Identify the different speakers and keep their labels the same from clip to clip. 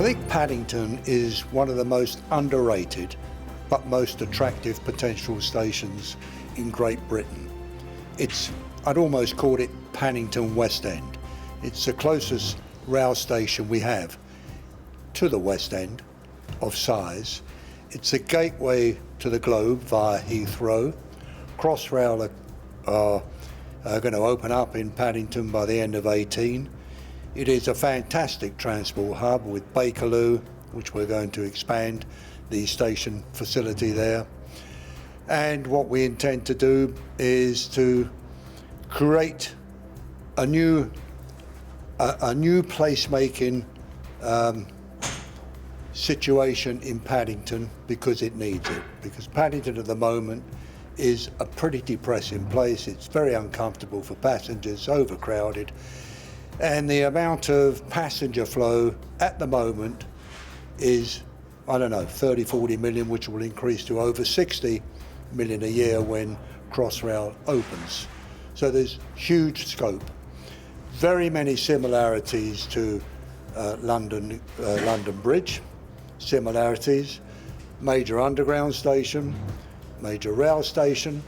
Speaker 1: I think Paddington is one of the most underrated but most attractive potential stations in Great Britain. I'd almost call it Paddington West End. It's the closest rail station we have to the West End of size. It's a gateway to the globe via Heathrow. Crossrail are going to open up in Paddington by the end of 2018. It is a fantastic transport hub with Bakerloo, which we're going to expand the station facility there. And what we intend to do is to create a new placemaking situation in Paddington, because it needs it. Because Paddington at the moment is a pretty depressing place. It's very uncomfortable for passengers, overcrowded, and the amount of passenger flow at the moment is, I don't know, 30-40 million, which will increase to over 60 million a year when Crossrail opens. So there's huge scope. Very many similarities to London Bridge, similarities, major underground station, major rail station,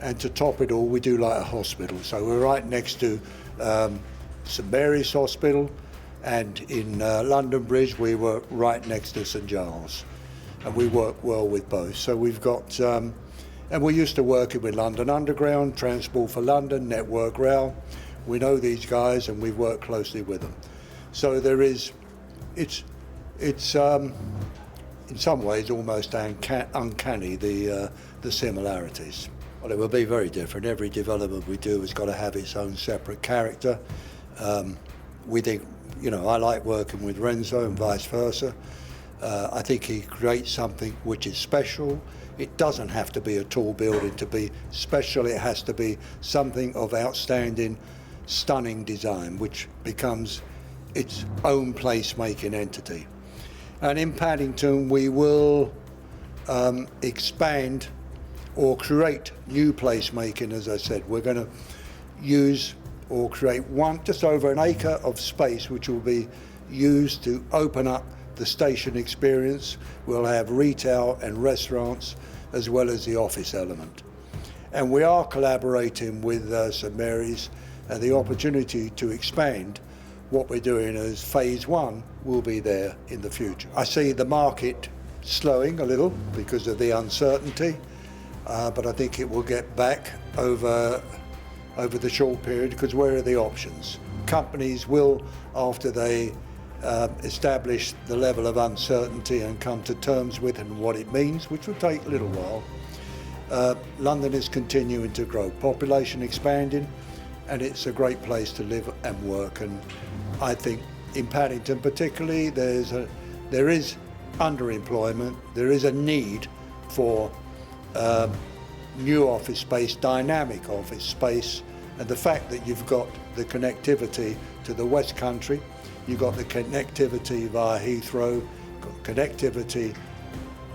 Speaker 1: and to top it all, we do like a hospital. So we're right next to St Mary's Hospital, and in London Bridge we were right next to St Giles, and we work well with both. So we've got, and we're used to working with London Underground, Transport for London, Network Rail. We know these guys and we work closely with them. So there is, it's in some ways almost uncanny, the similarities. Well, it will be very different. Every development we do has got to have its own separate character. We think, I like working with Renzo and vice versa. I think he creates something which is special. It doesn't have to be a tall building to be special. It has to be something of outstanding, stunning design, which becomes its own place-making entity. And in Paddington, we will expand or create new place-making. As I said, we're going to use or create just over an acre of space, which will be used to open up the station experience. We'll have retail and restaurants, as well as the office element. And we are collaborating with St Mary's, and the opportunity to expand what we're doing as phase one will be there in the future. I see the market slowing a little because of the uncertainty, but I think it will get back over the short period, because where are the options? Companies will, after they establish the level of uncertainty and come to terms with and what it means, which will take a little while. London is continuing to grow, population expanding, and it's a great place to live and work. And I think in Paddington particularly, there is underemployment, there is a need for new office space, dynamic office space, and the fact that you've got the connectivity to the West Country, you've got the connectivity via Heathrow, got connectivity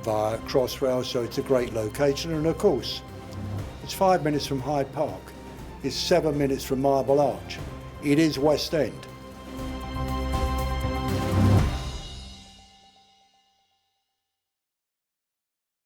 Speaker 1: via Crossrail, so it's a great location. And of course, it's 5 minutes from Hyde Park, it's 7 minutes from Marble Arch. It is West End.